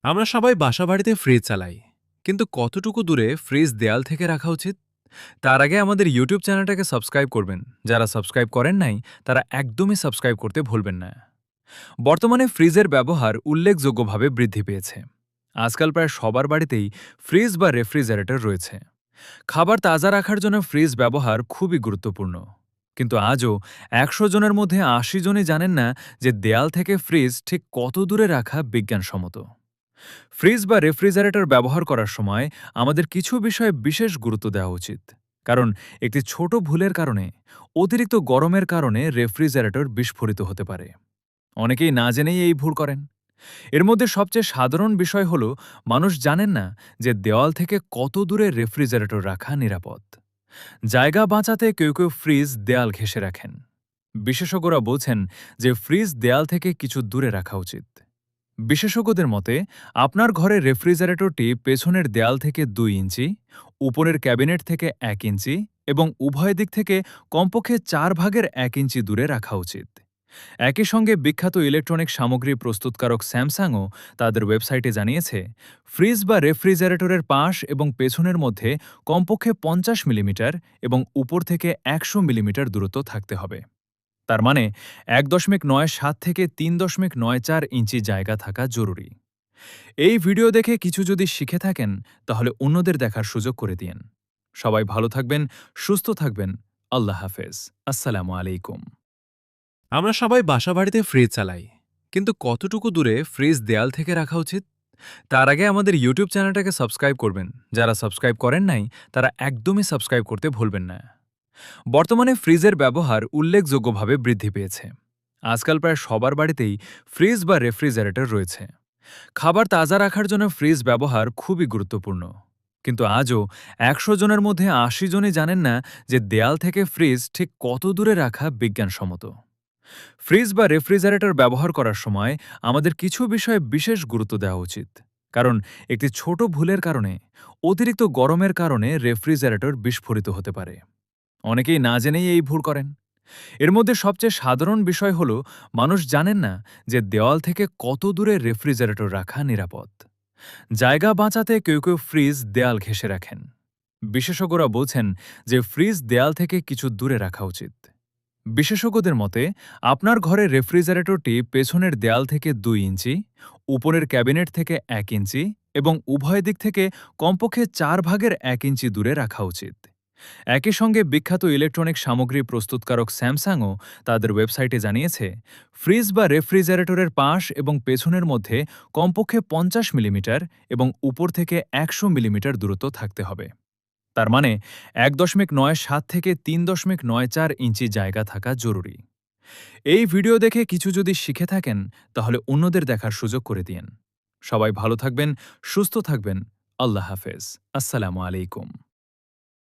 আমরা সবাই বাসাবাড়িতে ফ্রিজ চালাই, কিন্তু কতটুকু দূরে ফ্রিজ দেয়াল থেকে রাখা উচিত? তার আগে আমাদের ইউটিউব চ্যানেলটাকে সাবস্ক্রাইব করবেন। যারা সাবস্ক্রাইব করেন নাই তারা একদমই সাবস্ক্রাইব করতে ভুলবেন না। বর্তমানে ফ্রিজের ব্যবহার উল্লেখযোগ্যভাবে বৃদ্ধি পেয়েছে। আজকাল প্রায় সবার বাড়িতেই ফ্রিজ বা রেফ্রিজারেটর রয়েছে। খাবার তাজা রাখার জন্য ফ্রিজ ব্যবহার খুবই গুরুত্বপূর্ণ। কিন্তু আজও ১০০ জনের মধ্যে ৮০ জনই জানেন না যে দেয়াল থেকে ফ্রিজ ঠিক কত দূরে রাখা বিজ্ঞানসম্মত। ফ্রিজ বা রেফ্রিজারেটর ব্যবহার করার সময় আমাদের কিছু বিষয়ে বিশেষ গুরুত্ব দেওয়া উচিত। কারণ একটি ছোট ভুলের কারণে, অতিরিক্ত গরমের কারণে রেফ্রিজারেটর বিস্ফোরিত হতে পারে। অনেকেই না জেনেই এই ভুল করেন। এর মধ্যে সবচেয়ে সাধারণ বিষয় হল মানুষ জানেন না যে দেওয়াল থেকে কত দূরে রেফ্রিজারেটর রাখা নিরাপদ। জায়গা বাঁচাতে কেউ কেউ ফ্রিজ দেয়াল ঘেঁষে রাখেন। বিশেষজ্ঞরা বলছেন যে ফ্রিজ দেয়াল থেকে কিছু দূরে রাখা উচিত। বিশেষজ্ঞদের মতে আপনার ঘরের রেফ্রিজারেটরটি পেছনের দেয়াল থেকে ২ ইঞ্চি, উপরের ক্যাবিনেট থেকে ১ ইঞ্চি এবং উভয় দিক থেকে কমপক্ষে ৪/১ ইঞ্চি দূরে রাখা উচিত। একই সঙ্গে বিখ্যাত ইলেকট্রনিক সামগ্রী প্রস্তুতকারক স্যামসাংও তাদের ওয়েবসাইটে জানিয়েছে, ফ্রিজ বা রেফ্রিজারেটরের পাশ এবং পেছনের মধ্যে কমপক্ষে ৫০ মিলিমিটার এবং উপর থেকে ১০০ মিলিমিটার দূরত্ব থাকতে হবে। তার মানে ১.৯৭ থেকে ৩.৯৪ ইঞ্চি জায়গা থাকা জরুরি। এই ভিডিও দেখে কিছু যদি শিখে থাকেন তাহলে অন্যদের দেখার সুযোগ করে দিন। সবাই ভালো থাকবেন, সুস্থ থাকবেন। আল্লাহ হাফেজ। আসসালামু আলাইকুম। আমরা সবাই বাসাবাড়িতে ফ্রিজ চালাই, কিন্তু কতটুকু দূরে ফ্রিজ দেয়াল থেকে রাখা উচিত? তার আগে আমাদের ইউটিউব চ্যানেলটাকে সাবস্ক্রাইব করবেন। যারা সাবস্ক্রাইব করেন নাই তারা একদমই সাবস্ক্রাইব করতে ভুলবেন না। বর্তমানে ফ্রিজের ব্যবহার উল্লেখযোগ্যভাবে বৃদ্ধি পেয়েছে। আজকাল প্রায় সবার বাড়িতেই ফ্রিজ বা রেফ্রিজারেটর রয়েছে। খাবার তাজা রাখার জন্য ফ্রিজ ব্যবহার খুবই গুরুত্বপূর্ণ। কিন্তু আজও ১০০ জনের মধ্যে ৮০ জনই জানেন না যে দেয়াল থেকে ফ্রিজ ঠিক কত দূরে রাখা বিজ্ঞানসম্মত। ফ্রিজ বা রেফ্রিজারেটর ব্যবহার করার সময় আমাদের কিছু বিষয়ে বিশেষ গুরুত্ব দেওয়া উচিত। কারণ একটি ছোট ভুলের কারণে, অতিরিক্ত গরমের কারণে রেফ্রিজারেটর বিস্ফোরিত হতে পারে। অনেকেই না জেনেই এই ভুল করেন। এর মধ্যে সবচেয়ে সাধারণ বিষয় হল মানুষ জানেন না যে দেওয়াল থেকে কত দূরে রেফ্রিজারেটর রাখা নিরাপদ। জায়গা বাঁচাতে কেউ কেউ ফ্রিজ দেয়াল ঘেঁষে রাখেন। বিশেষজ্ঞরা বলছেন যে ফ্রিজ দেয়াল থেকে কিছু দূরে রাখা উচিত। বিশেষজ্ঞদের মতে আপনার ঘরের রেফ্রিজারেটরটি পেছনের দেয়াল থেকে ২ ইঞ্চি, উপরের ক্যাবিনেট থেকে ১ ইঞ্চি এবং উভয় দিক থেকে কমপক্ষে ৪/১ ইঞ্চি দূরে রাখা উচিত। একই সঙ্গে বিখ্যাত ইলেকট্রনিক সামগ্রী প্রস্তুতকারক স্যামসাংও তাদের ওয়েবসাইটে জানিয়েছে, ফ্রিজ বা রেফ্রিজারেটরের পাশ এবং পেছনের মধ্যে কমপক্ষে ৫০ মিলিমিটার এবং উপর থেকে ১০০ মিলিমিটার দূরত্ব থাকতে হবে। তার মানে ১.৯৭ থেকে ৩.৯৪ ইঞ্চি জায়গা থাকা জরুরি। এই ভিডিও দেখে কিছু যদি শিখে থাকেন তাহলে অন্যদের দেখার সুযোগ করে দিন। সবাই ভালো থাকবেন, সুস্থ থাকবেন। আল্লাহ হাফেজ। আসসালামু আলাইকুম।